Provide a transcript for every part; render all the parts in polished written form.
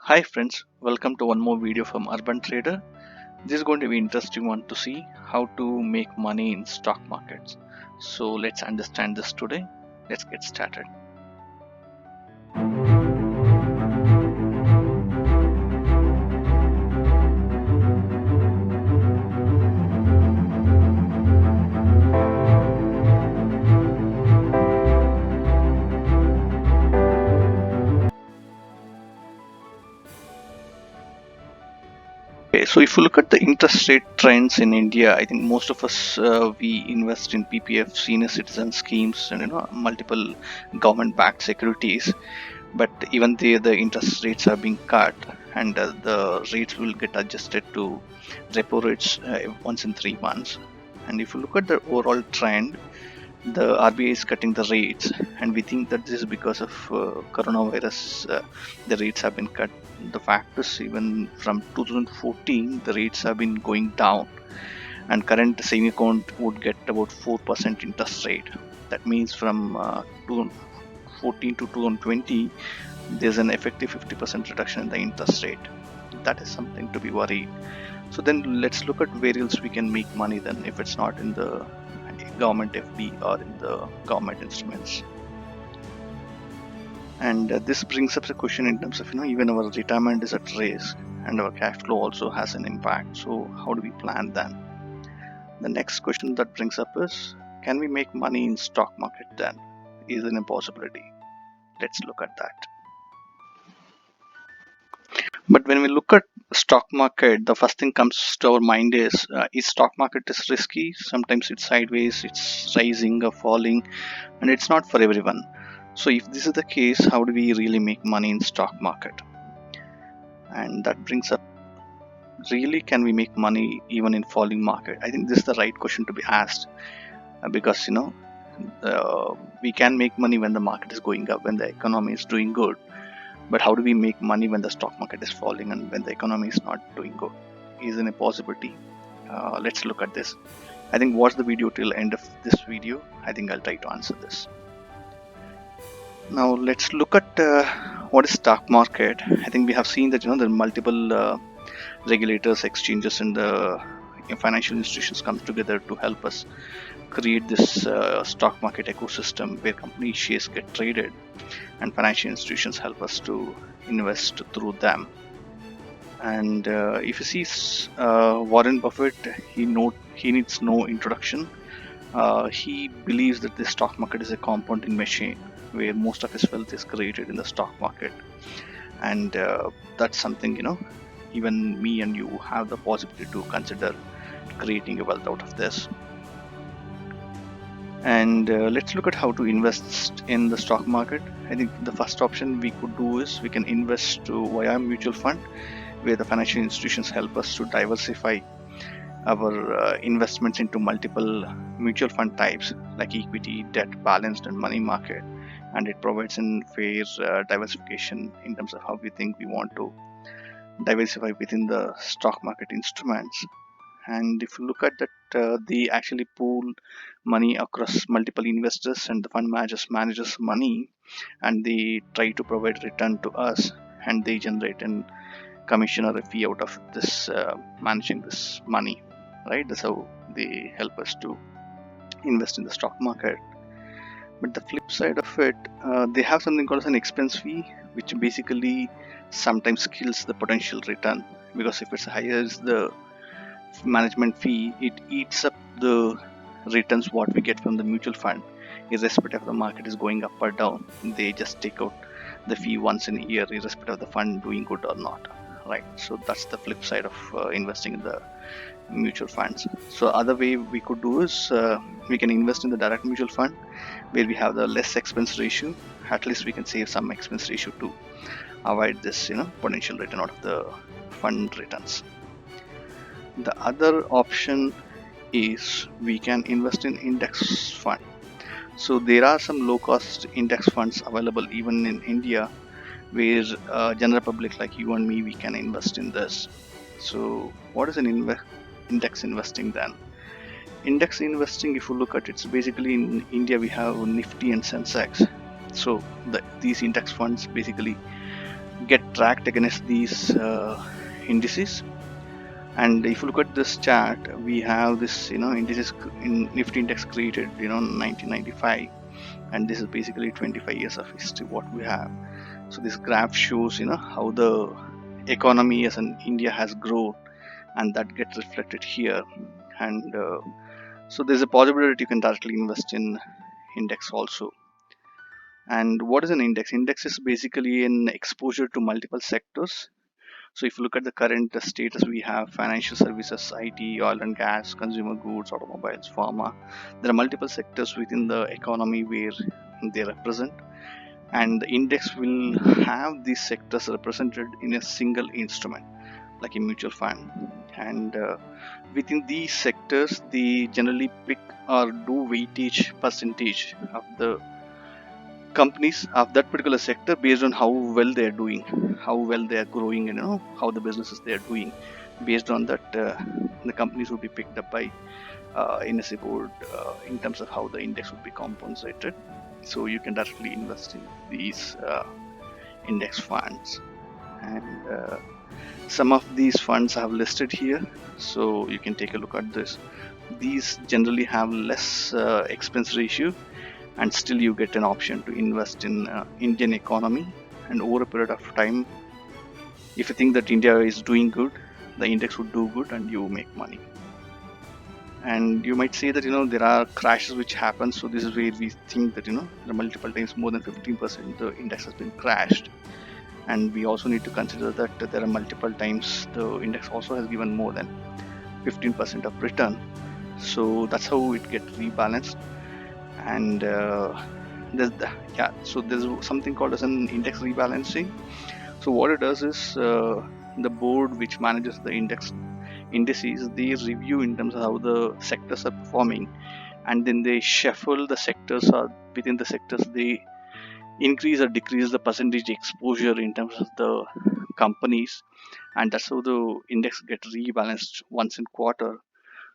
Hi friends, welcome to one more video from Urban Trader. This is going to be interesting one to see how to make money in stock markets. So let's understand this today. Let's get started. Okay, so if you look at the interest rate trends in India, I think most of us we invest in PPF, senior citizen schemes, and multiple government-backed securities. But even there, the interest rates are being cut, and the rates will get adjusted to repo rates once in 3 months. And if you look at the overall trend, the RBI is cutting the rates, and we think that this is because of coronavirus. The rates have been cut. The fact is, even from 2014, the rates have been going down, and current saving account would get about 4% interest rate. That means from 2014 to 2020, there's an effective 50% reduction in the interest rate. That is something to be worried. So then let's look at where else we can make money then, if it's not in the government FD or in the government instruments. And this brings up the question in terms of, even our retirement is at risk and our cash flow also has an impact. So how do we plan then? The next question that brings up is, can we make money in stock market then? Is it a possibility? Let's look at that. But when we look at stock market, the first thing comes to our mind is stock market is risky. Sometimes it's sideways, it's rising or falling, and it's not for everyone. So if this is the case, how do we really make money in stock market? And that brings up, really, can we make money even in falling market? I think this is the right question to be asked, because we can make money when the market is going up, when the economy is doing good. But how do we make money when the stock market is falling and when the economy is not doing good? Isn't a possibility? Let's look at this. I think watch the video till end of this video. I think I'll try to answer this. Now let's look at what is stock market. I think we have seen that there are multiple regulators, exchanges, and the financial institutions come together to help us create this stock market ecosystem where company shares get traded and financial institutions help us to invest through them. And if you see Warren Buffett, he needs no introduction. He believes that the stock market is a compounding machine where most of his wealth is created in the stock market, and that's something even me and you have the possibility to consider creating a wealth out of this. And let's look at how to invest in the stock market. I think the first option we could do is we can invest via mutual fund, where the financial institutions help us to diversify our investments into multiple mutual fund types like equity, debt, balanced, and money market. And it provides a fair diversification in terms of how we think we want to diversify within the stock market instruments. And if you look at that, they actually pool money across multiple investors, and the fund manages money, and they try to provide return to us, and they generate an commission or a fee out of this managing this money, right? That's how they help us to invest in the stock market. But the flip side of it, they have something called as an expense fee, which basically sometimes kills the potential return, because if it's higher as the management fee, it eats up the returns what we get from the mutual fund, irrespective of the market is going up or down. They just take out the fee once in a year, irrespective of the fund doing good or not, right? So that's the flip side of investing in the mutual funds. So other way we could do is we can invest in the direct mutual fund, where we have the less expense ratio. At least we can save some expense ratio to avoid this potential return out of the fund returns. The other option is we can invest in index fund. So there are some low cost index funds available even in India, where general public like you and me, we can invest in this. So what is an index investing then? Index investing, if you look at it, it's basically in India we have Nifty and Sensex. So these index funds basically get tracked against these indices. And if you look at this chart, we have this indices in Nifty index created 1995, and this is basically 25 years of history what we have. So this graph shows how the economy as in India has grown, and that gets reflected here. And so there's a possibility you can directly invest in index also. And what is an index? Index is basically an exposure to multiple sectors. So if you look at the current status, we have financial services, IT, oil and gas, consumer goods, automobiles, pharma. There are multiple sectors within the economy where they represent, and the index will have these sectors represented in a single instrument like a mutual fund. And within these sectors, they generally pick or do weightage percentage of the companies of that particular sector based on how well they are doing, how well they are growing, and how the businesses they are doing. Based on that, the companies would be picked up by NSE board in terms of how the index would be compensated. So you can directly invest in these index funds, and some of these funds I have listed here, so you can take a look at this. These generally have less expense ratio, and still you get an option to invest in Indian economy. And over a period of time, if you think that India is doing good, the index would do good and you make money. And you might say that there are crashes which happen, so this is where we think that there are multiple times more than 15% the index has been crashed. And we also need to consider that there are multiple times the index also has given more than 15% of return. So that's how it gets rebalanced. And so there's something called as an index rebalancing. So what it does is the board which manages the indices, they review in terms of how the sectors are performing, and then they shuffle the sectors, or within the sectors they increase or decrease the percentage exposure in terms of the companies, and that's how the index gets rebalanced once in quarter.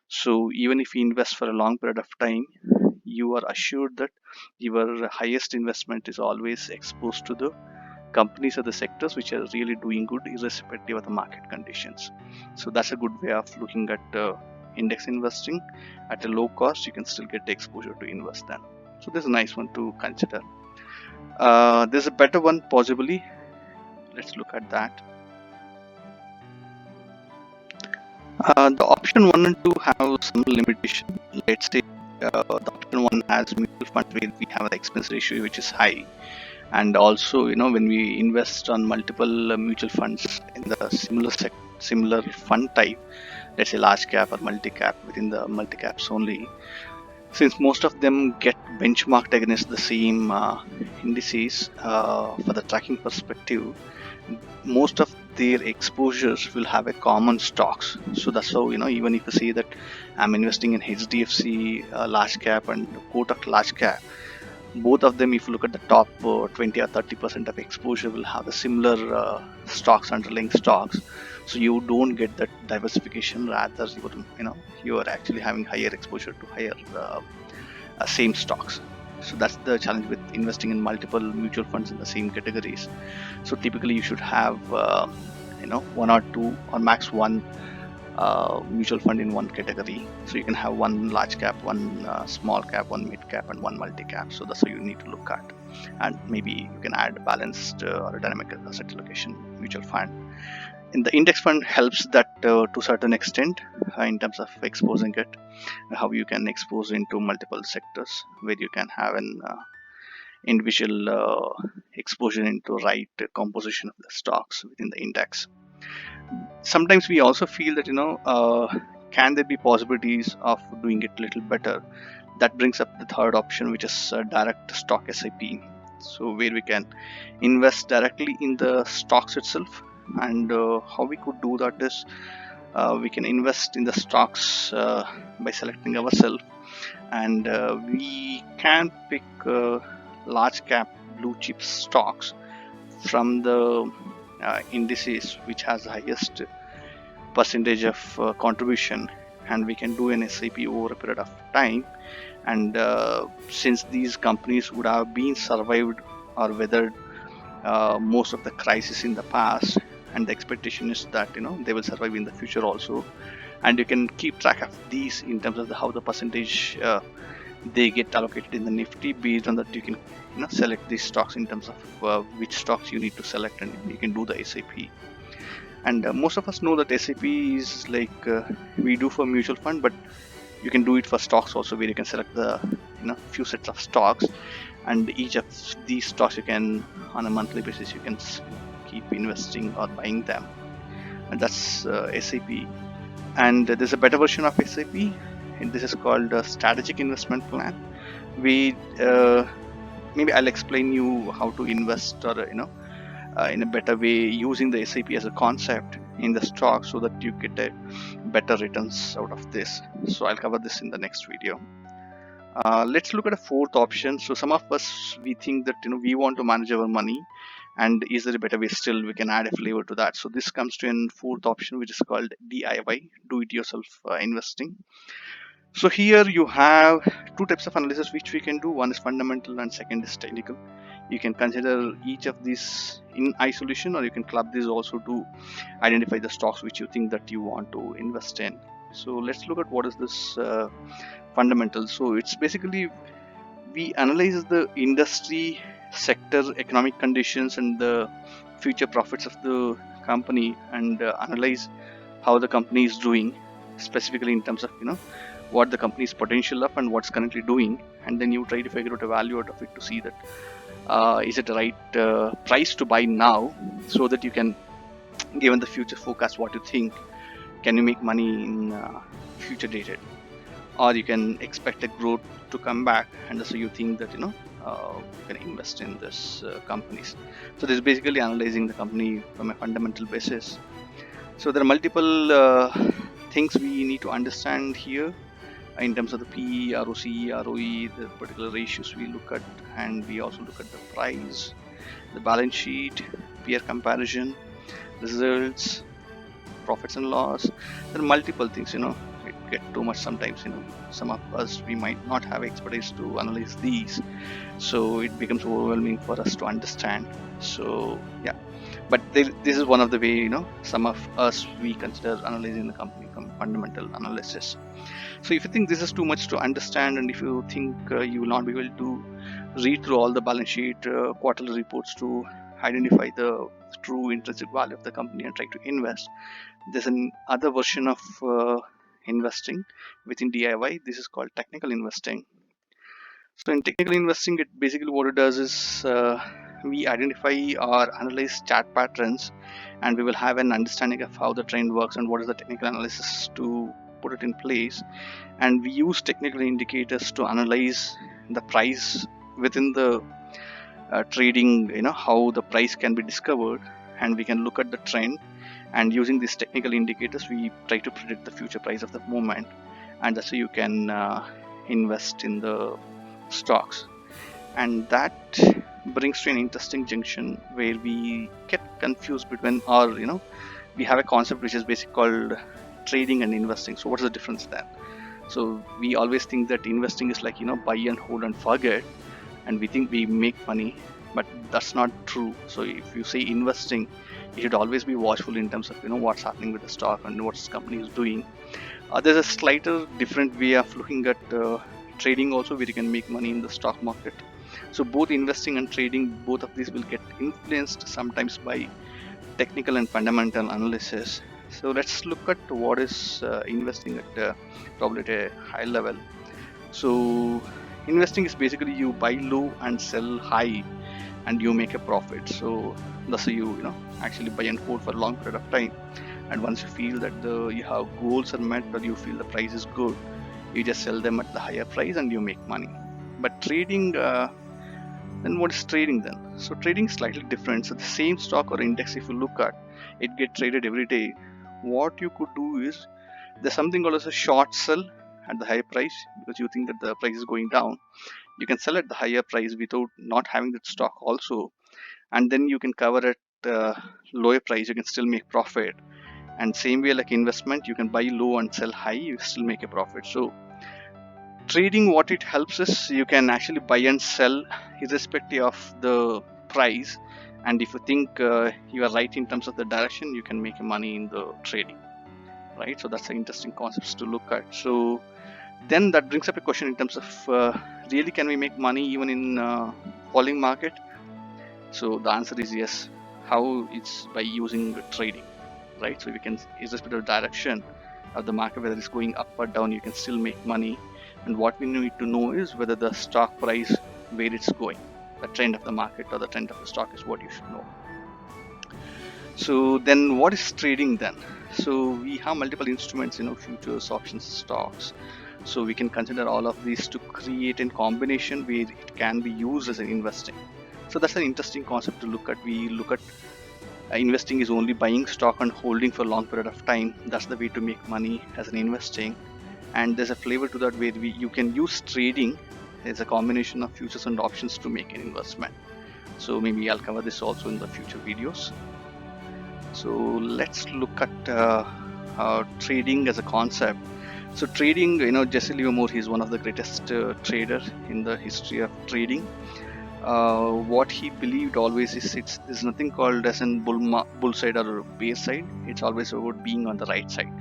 So even if you invest for a long period of time, you are assured that your highest investment is always exposed to the companies or the sectors which are really doing good irrespective of the market conditions. So that's a good way of looking at index investing. At a low cost, you can still get the exposure to invest then. So this is a nice one to consider. There's a better one possibly. Let's look at that. The option 1 and 2 have some limitation. Let's say the option 1 has mutual funds where we have the expense ratio which is high, and also when we invest on multiple mutual funds in the similar fund type, let's say large cap or multi cap, within the multi caps only, since most of them get benchmarked against the same indices for the tracking perspective, most of their exposures will have a common stocks. So that's how even if you say that I'm investing in HDFC large cap and Kotak large cap, both of them, if you look at the top 20 or 30% of exposure, will have a similar stocks, underlying stocks. So you don't get that diversification, rather you are actually having higher exposure to higher same stocks. So that's the challenge with investing in multiple mutual funds in the same categories. So typically you should have one or two or max one mutual fund in one category. So you can have one large cap, one small cap, one mid cap, and one multi cap. So that's how you need to look at. And maybe you can add balanced or a dynamic asset allocation mutual fund. In the index fund helps that to a certain extent in terms of exposing it, how you can expose into multiple sectors where you can have an individual exposure into right composition of the stocks within the index. Sometimes we also feel that can there be possibilities of doing it a little better? That brings up the third option, which is direct stock SIP. So where we can invest directly in the stocks itself. And how we could do that is we can invest in the stocks by selecting ourselves, and we can pick large cap blue chip stocks from the indices which has the highest percentage of contribution, and we can do an SIP over a period of time. And since these companies would have been survived or weathered most of the crisis in the past, and the expectation is that they will survive in the future also. And you can keep track of these in terms of how the percentage they get allocated in the Nifty. Based on that, you can select these stocks in terms of which stocks you need to select, and you can do the SIP. And most of us know that SIP is like we do for mutual fund, but you can do it for stocks also, where you can select the few sets of stocks, and each of these stocks you can, on a monthly basis, you can keep investing or buying them. And that's SIP. And there's a better version of SIP, and this is called a strategic investment plan. We maybe I'll explain you how to invest, or in a better way, using the SIP as a concept in the stock, so that you get a better returns out of this. So I'll cover this in the next video. Let's look at a fourth option. So some of us, we think that we want to manage our money, and is there a better way? Still, we can add a flavor to that. So this comes to a fourth option, which is called DIY, do it yourself investing. So here you have two types of analysis which we can do. One is fundamental and second is technical. You can consider each of these in isolation, or you can club these also to identify the stocks which you think that you want to invest in. So let's look at what is this fundamental. So it's basically, we analyze the industry, sector, economic conditions, and the future profits of the company, and analyze how the company is doing, specifically in terms of what the company's potential of and what's currently doing. And then you try to figure out a value out of it to see that is it the right price to buy now, so that you can, given the future forecast, what you think, can you make money in future dated, or you can expect a growth to come back, and so you think that you can invest in this companies. So this is basically analyzing the company from a fundamental basis. So there are multiple things we need to understand here in terms of the PE, ROCE, ROE, the particular ratios we look at, and we also look at the price, the balance sheet, peer comparison, results, profits and loss. There are multiple things, it get too much sometimes. Some of us, we might not have expertise to analyze these, so it becomes overwhelming for us to understand. So yeah, but this is one of the way some of us, we consider analyzing the company from fundamental analysis. So if you think this is too much to understand, and if you think you will not be able to read through all the balance sheet, quarterly reports to identify the true intrinsic value of the company and try to invest, there's another version of investing within DIY. This is called technical investing. So in technical investing, it basically, what it does is we identify or analyze chart patterns, and we will have an understanding of how the trend works and what is the technical analysis to put it in place. And we use technical indicators to analyze the price within the trading, how the price can be discovered, and we can look at the trend, and using these technical indicators, we try to predict the future price of the moment, and that's how you can invest in the stocks. And that brings to an interesting junction where we get confused between, or we have a concept which is basically called trading and investing. So what's the difference there? So we always think that investing is like buy and hold and forget, and we think we make money, but that's not true. So if you say investing, you should always be watchful in terms of what's happening with the stock and what the company is doing. There's a slighter different way of looking at trading also, where you can make money in the stock market. So both investing and trading, both of these will get influenced sometimes by technical and fundamental analysis. So let's look at what is investing at probably at a high level. So investing is basically you buy low and sell high, and you make a profit. So that's how you actually buy and hold for a long period of time. And once you feel that you have goals are met, or you feel the price is good, you just sell them at the higher price and you make money. But trading, then what is trading then? So trading is slightly different. So the same stock or index, if you look at, it get traded every day. What you could do is, there's something called as a short sell at the higher price, because you think that the price is going down. You can sell at the higher price without not having that stock also, and then you can cover at lower price, you can still make profit. And same way like investment, you can buy low and sell high, you still make a profit. So trading, what it helps is, you can actually buy and sell irrespective of the price, and if you think you are right in terms of the direction, you can make money in the trading, right? So that's an interesting concepts to look at. So then that brings up a question in terms of really, can we make money even in falling market? So the answer is yes. How? It's by using trading, right? So we can, irrespective of direction of the market, whether it's going up or down, you can still make money. And what we need to know is whether the stock price, where it's going, the trend of the market or the trend of the stock is what you should know. So then what is trading then? So we have multiple instruments, futures, options, stocks. So we can consider all of these to create a combination where it can be used as an investing. So that's an interesting concept to look at. We look at investing is only buying stock and holding for a long period of time. That's the way to make money as an investing. And there's a flavor to that where you can use trading as a combination of futures and options to make an investment. So maybe I'll cover this also in the future videos. So let's look at trading as a concept. So trading, Jesse Livermore, he's one of the greatest trader in the history of trading. What he believed always is there's nothing called as in bull side or bear side. It's always about being on the right side.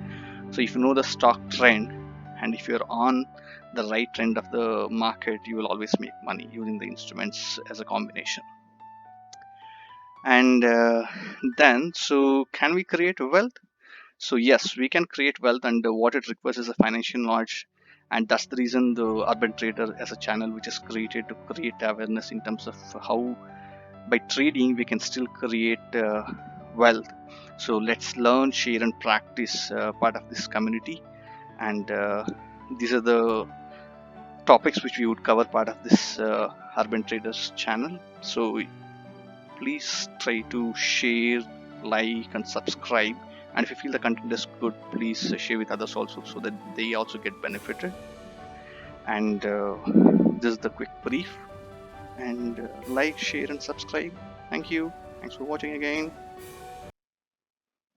So if you know the stock trend, and if you're on the right trend of the market, you will always make money using the instruments as a combination. And then, so can we create wealth? So yes, we can create wealth, and what it requires is a financial knowledge, and that's the reason the Urban Trader as a channel which is created to create awareness in terms of how by trading we can still create wealth. So let's learn, share, and practice part of this community, and these are the topics which we would cover part of this Urban Traders channel. So please try to share, like, and subscribe. And if you feel the content is good, please share with others also, so that they also get benefited. And this is the quick brief. And like, share, and subscribe. Thank you. Thanks for watching again.